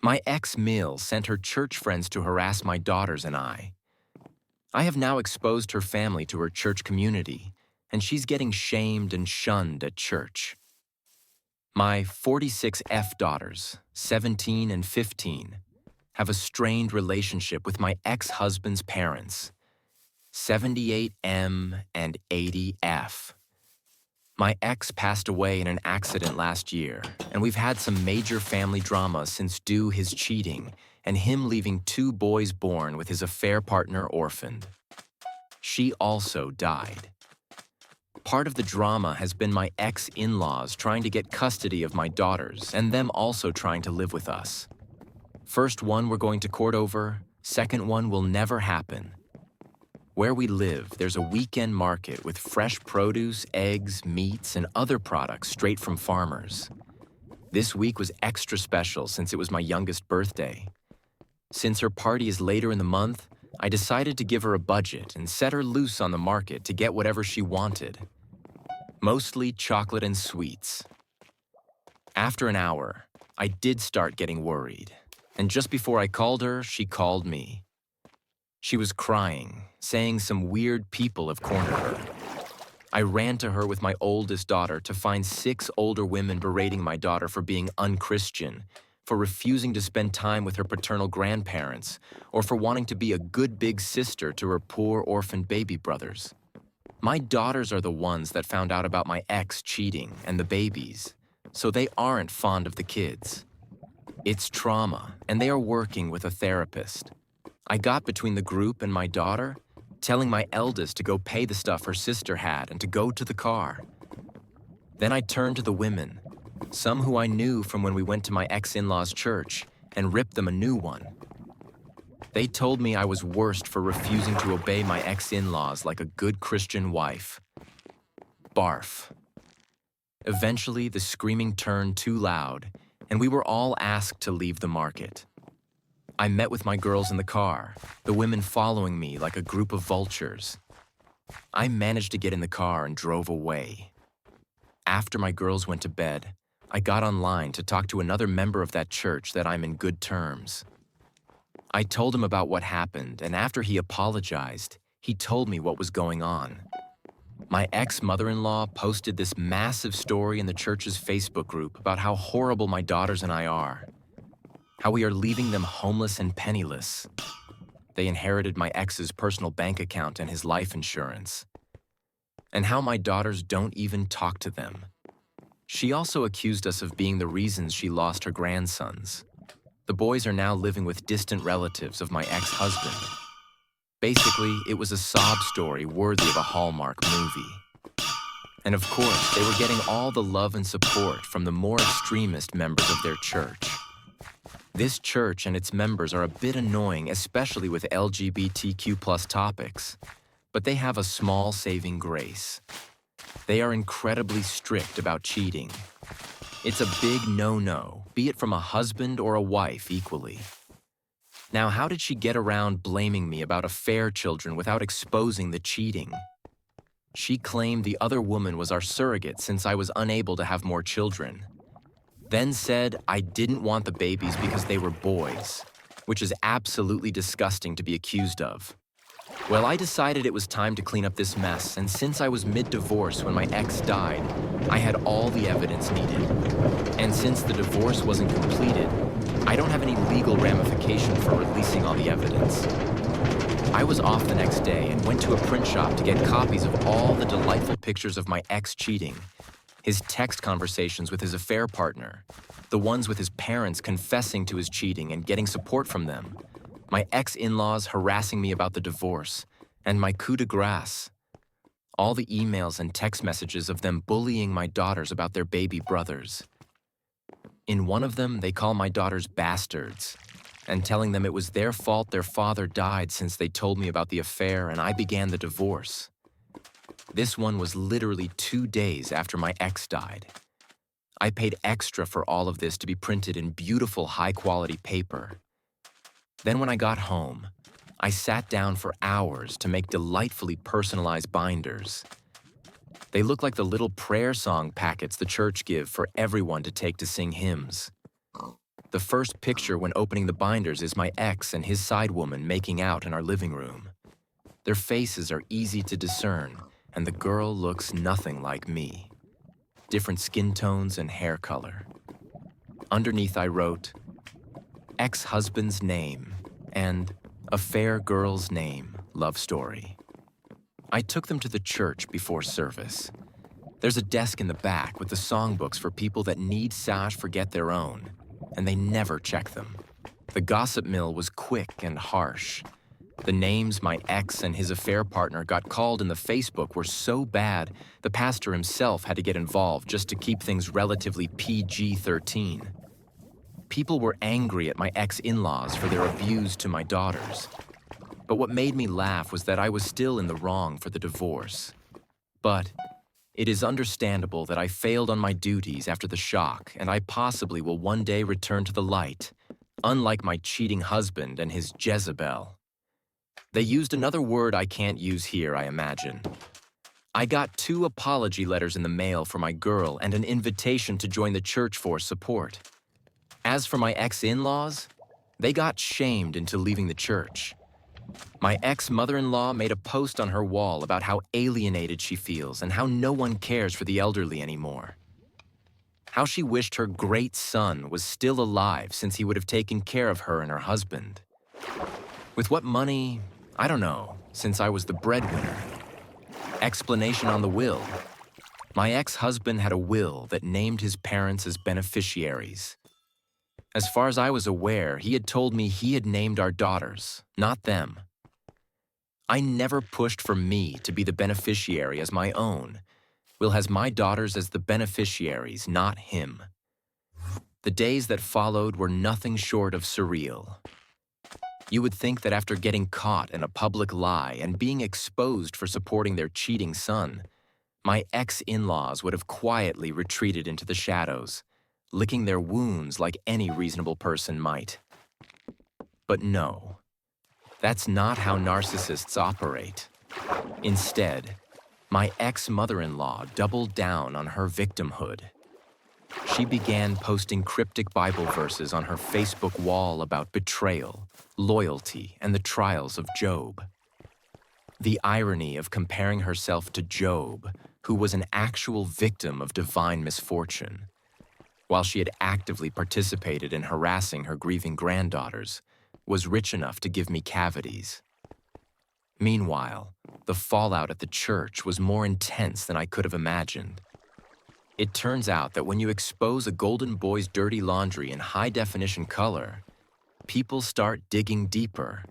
My ex Mill sent her church friends to harass my daughters and I. I have now exposed her family to her church community, and she's getting shamed and shunned at church. My 46F daughters, 17 and 15, have a strained relationship with my ex-husband's parents, 78M and 80F. My ex passed away in an accident last year, and we've had some major family drama since due his cheating and him leaving 2 boys born with his affair partner orphaned. She also died. Part of the drama has been my ex-in-laws trying to get custody of my daughters and them also trying to live with us. First one we're going to court over, second one will never happen. Where we live, there's a weekend market with fresh produce, eggs, meats, and other products straight from farmers. This week was extra special since it was my youngest birthday. Since her party is later in the month, I decided to give her a budget and set her loose on the market to get whatever she wanted. Mostly chocolate and sweets. After an hour, I did start getting worried, and just before I called her, she called me. She was crying, saying some weird people have cornered her. I ran to her with my oldest daughter to find 6 older women berating my daughter for being unchristian, for refusing to spend time with her paternal grandparents, or for wanting to be a good big sister to her poor orphaned baby brothers. My daughters are the ones that found out about my ex cheating and the babies, so they aren't fond of the kids. It's trauma, and they are working with a therapist. I got between the group and my daughter, telling my eldest to go pay the stuff her sister had and to go to the car. Then I turned to the women, some who I knew from when we went to my ex-in-law's church, and ripped them a new one. They told me I was worst for refusing to obey my ex-in-laws like a good Christian wife. Barf. Eventually, the screaming turned too loud, and we were all asked to leave the market. I met with my girls in the car, the women following me like a group of vultures. I managed to get in the car and drove away. After my girls went to bed, I got online to talk to another member of that church that I'm in good terms. I told him about what happened, and after he apologized, he told me what was going on. My ex-mother-in-law posted this massive story in the church's Facebook group about how horrible my daughters and I are. How we are leaving them homeless and penniless. They inherited my ex's personal bank account and his life insurance. And how my daughters don't even talk to them. She also accused us of being the reasons she lost her grandsons. The boys are now living with distant relatives of my ex-husband. Basically, it was a sob story worthy of a Hallmark movie. And of course, they were getting all the love and support from the more extremist members of their church. This church and its members are a bit annoying, especially with LGBTQ+ topics, but they have a small saving grace. They are incredibly strict about cheating. It's a big no-no, be it from a husband or a wife equally. Now, how did she get around blaming me about affair children without exposing the cheating? She claimed the other woman was our surrogate since I was unable to have more children. Then said I didn't want the babies because they were boys, which is absolutely disgusting to be accused of. Well, I decided it was time to clean up this mess, and since I was mid-divorce when my ex died, I had all the evidence needed. And since the divorce wasn't completed, I don't have any legal ramification for releasing all the evidence. I was off the next day and went to a print shop to get copies of all the delightful pictures of my ex cheating, his text conversations with his affair partner, the ones with his parents confessing to his cheating and getting support from them, my ex-in-laws harassing me about the divorce, and my coup de grace. All the emails and text messages of them bullying my daughters about their baby brothers. In one of them, they call my daughters bastards, and telling them it was their fault their father died since they told me about the affair and I began the divorce. This one was literally 2 days after my ex died. I paid extra for all of this to be printed in beautiful high-quality paper. Then when I got home, I sat down for hours to make delightfully personalized binders. They look like the little prayer song packets the church give for everyone to take to sing hymns. The first picture when opening the binders is my ex and his side woman making out in our living room. Their faces are easy to discern, and the girl looks nothing like me. Different skin tones and hair color. Underneath I wrote, ex-husband's name and a fair girl's name, love story. I took them to the church before service. There's a desk in the back with the songbooks for people that need Sash forget their own, and they never check them. The gossip mill was quick and harsh. The names my ex and his affair partner got called in the Facebook were so bad, the pastor himself had to get involved just to keep things relatively PG-13. People were angry at my ex-in-laws for their abuse to my daughters. But what made me laugh was that I was still in the wrong for the divorce. But it is understandable that I failed on my duties after the shock, and I possibly will one day return to the light, unlike my cheating husband and his Jezebel. They used another word I can't use here, I imagine. I got 2 apology letters in the mail for my girl and an invitation to join the church for support. As for my ex-in-laws, they got shamed into leaving the church. My ex-mother-in-law made a post on her wall about how alienated she feels and how no one cares for the elderly anymore. How she wished her great son was still alive since he would have taken care of her and her husband. With what money? I don't know, since I was the breadwinner. Explanation on the will. My ex-husband had a will that named his parents as beneficiaries. As far as I was aware, he had told me he had named our daughters, not them. I never pushed for me to be the beneficiary as my own. Will has my daughters as the beneficiaries, not him. The days that followed were nothing short of surreal. You would think that after getting caught in a public lie and being exposed for supporting their cheating son, my ex-in-laws would have quietly retreated into the shadows, licking their wounds like any reasonable person might. But no, that's not how narcissists operate. Instead, my ex-mother-in-law doubled down on her victimhood. She began posting cryptic Bible verses on her Facebook wall about betrayal, loyalty, and the trials of Job. The irony of comparing herself to Job, who was an actual victim of divine misfortune, while she had actively participated in harassing her grieving granddaughters, was rich enough to give me cavities. Meanwhile, the fallout at the church was more intense than I could have imagined. It turns out that when you expose a golden boy's dirty laundry in high-definition color, people start digging deeper.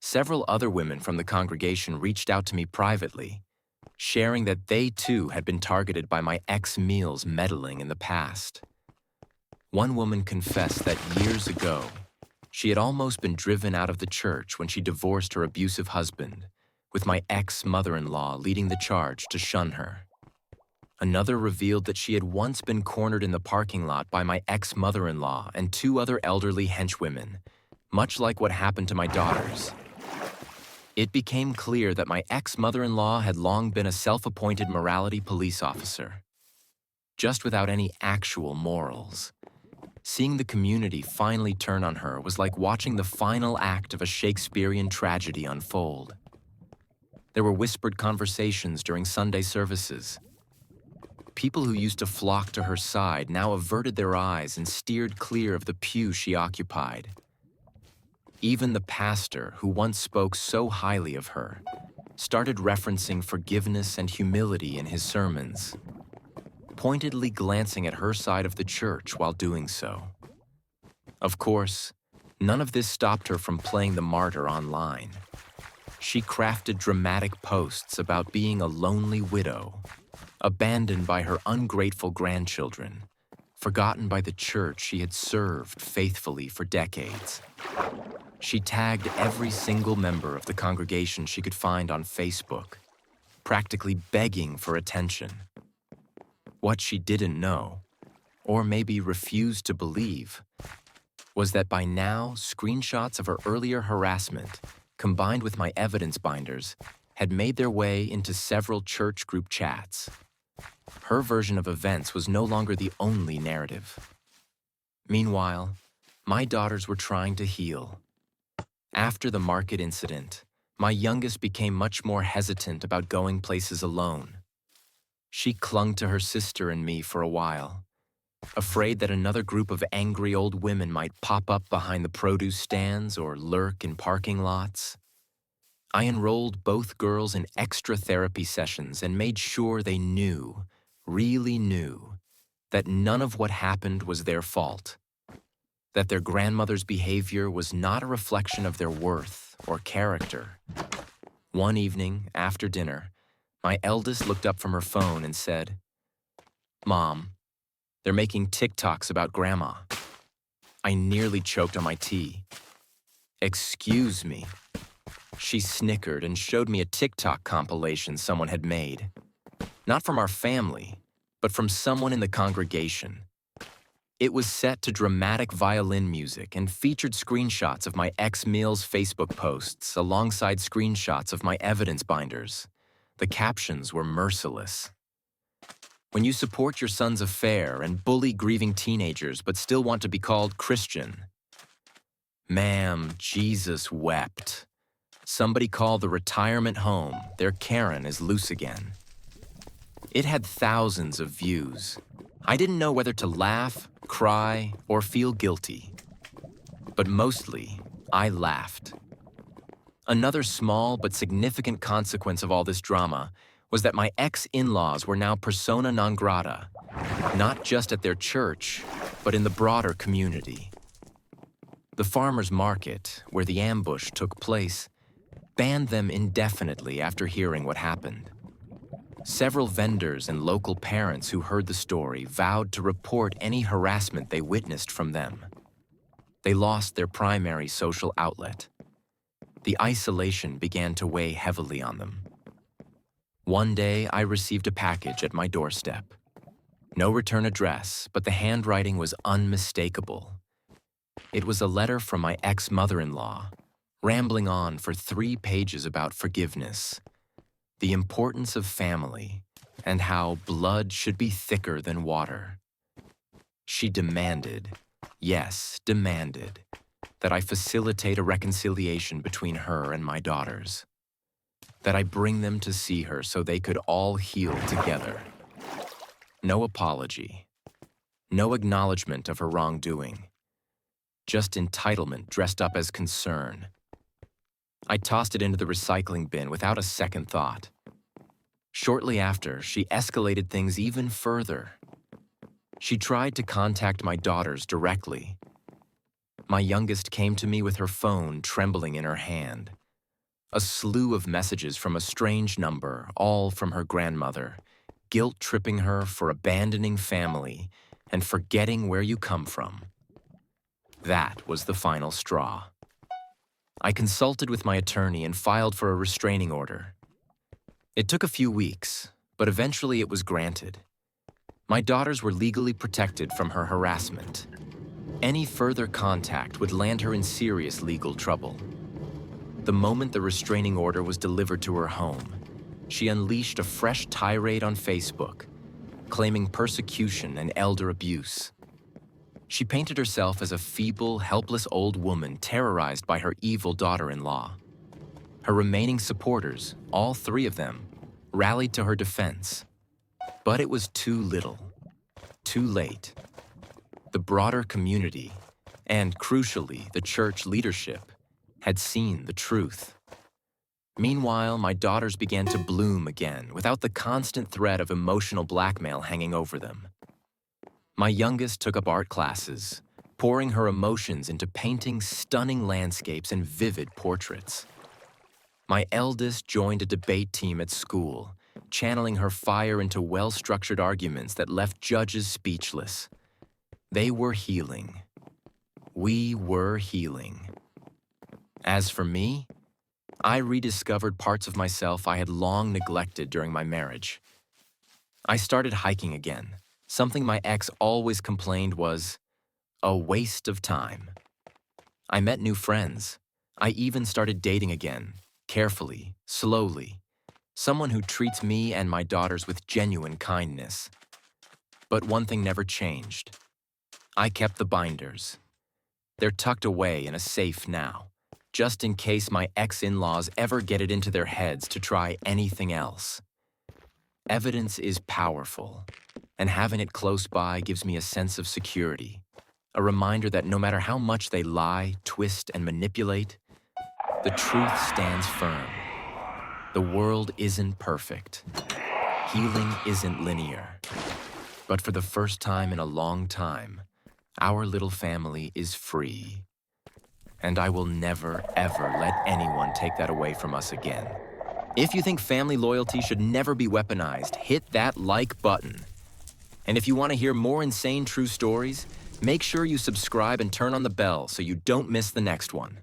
Several other women from the congregation reached out to me privately, sharing that they too had been targeted by my ex-meal's meddling in the past. One woman confessed that years ago, she had almost been driven out of the church when she divorced her abusive husband, with my ex-mother-in-law leading the charge to shun her. Another revealed that she had once been cornered in the parking lot by my ex-mother-in-law and 2 other elderly henchwomen, much like what happened to my daughters. It became clear that my ex-mother-in-law had long been a self-appointed morality police officer, just without any actual morals. Seeing the community finally turn on her was like watching the final act of a Shakespearean tragedy unfold. There were whispered conversations during Sunday services. People who used to flock to her side now averted their eyes and steered clear of the pew she occupied. Even the pastor, who once spoke so highly of her, started referencing forgiveness and humility in his sermons, pointedly glancing at her side of the church while doing so. Of course, none of this stopped her from playing the martyr online. She crafted dramatic posts about being a lonely widow, abandoned by her ungrateful grandchildren, forgotten by the church she had served faithfully for decades. She tagged every single member of the congregation she could find on Facebook, practically begging for attention. What she didn't know, or maybe refused to believe, was that by now screenshots of her earlier harassment, combined with my evidence binders, had made their way into several church group chats. Her version of events was no longer the only narrative. Meanwhile, my daughters were trying to heal. After the market incident, my youngest became much more hesitant about going places alone. She clung to her sister and me for a while, afraid that another group of angry old women might pop up behind the produce stands or lurk in parking lots. I enrolled both girls in extra therapy sessions and made sure they knew, really knew, that none of what happened was their fault, that their grandmother's behavior was not a reflection of their worth or character. One evening, after dinner, my eldest looked up from her phone and said, "Mom, they're making TikToks about Grandma." I nearly choked on my tea. "Excuse me." She snickered and showed me a TikTok compilation someone had made. Not from our family, but from someone in the congregation. It was set to dramatic violin music and featured screenshots of my ex-Mill's Facebook posts alongside screenshots of my evidence binders. The captions were merciless. "When you support your son's affair and bully grieving teenagers but still want to be called Christian." Ma'am, Jesus wept. Somebody call the retirement home. Their Karen is loose again. It had thousands of views. I didn't know whether to laugh, cry, or feel guilty. But mostly, I laughed. Another small but significant consequence of all this drama was that my ex-in-laws were now persona non grata, not just at their church, but in the broader community. The farmers' market, where the ambush took place, banned them indefinitely after hearing what happened. Several vendors and local parents who heard the story vowed to report any harassment they witnessed from them. They lost their primary social outlet. The isolation began to weigh heavily on them. One day, I received a package at my doorstep. No return address, but the handwriting was unmistakable. It was a letter from my ex-mother-in-law, rambling on for 3 pages about forgiveness, the importance of family, and how blood should be thicker than water. She demanded, yes, demanded, that I facilitate a reconciliation between her and my daughters, that I bring them to see her so they could all heal together. No apology, no acknowledgement of her wrongdoing, just entitlement dressed up as concern. I tossed it into the recycling bin without a second thought. Shortly after, she escalated things even further. She tried to contact my daughters directly. My youngest came to me with her phone trembling in her hand. A slew of messages from a strange number, all from her grandmother, guilt-tripping her for abandoning family and forgetting where you come from. That was the final straw. I consulted with my attorney and filed for a restraining order. It took a few weeks, but eventually it was granted. My daughters were legally protected from her harassment. Any further contact would land her in serious legal trouble. The moment the restraining order was delivered to her home, she unleashed a fresh tirade on Facebook, claiming persecution and elder abuse. She painted herself as a feeble, helpless old woman terrorized by her evil daughter-in-law. Her remaining supporters, all 3 of them, rallied to her defense. But it was too little, too late. The broader community, and crucially, the church leadership, had seen the truth. Meanwhile, my daughters began to bloom again without the constant threat of emotional blackmail hanging over them. My youngest took up art classes, pouring her emotions into painting stunning landscapes and vivid portraits. My eldest joined a debate team at school, channeling her fire into well-structured arguments that left judges speechless. They were healing. We were healing. As for me, I rediscovered parts of myself I had long neglected during my marriage. I started hiking again, something my ex always complained was a waste of time. I met new friends. I even started dating again, carefully, slowly, someone who treats me and my daughters with genuine kindness. But one thing never changed. I kept the binders. They're tucked away in a safe now, just in case my ex-in-laws ever get it into their heads to try anything else. Evidence is powerful, and having it close by gives me a sense of security, a reminder that no matter how much they lie, twist, and manipulate, the truth stands firm. The world isn't perfect. Healing isn't linear. But for the first time in a long time, our little family is free. And I will never, ever let anyone take that away from us again. If you think family loyalty should never be weaponized, hit that like button. And if you want to hear more insane true stories, make sure you subscribe and turn on the bell so you don't miss the next one.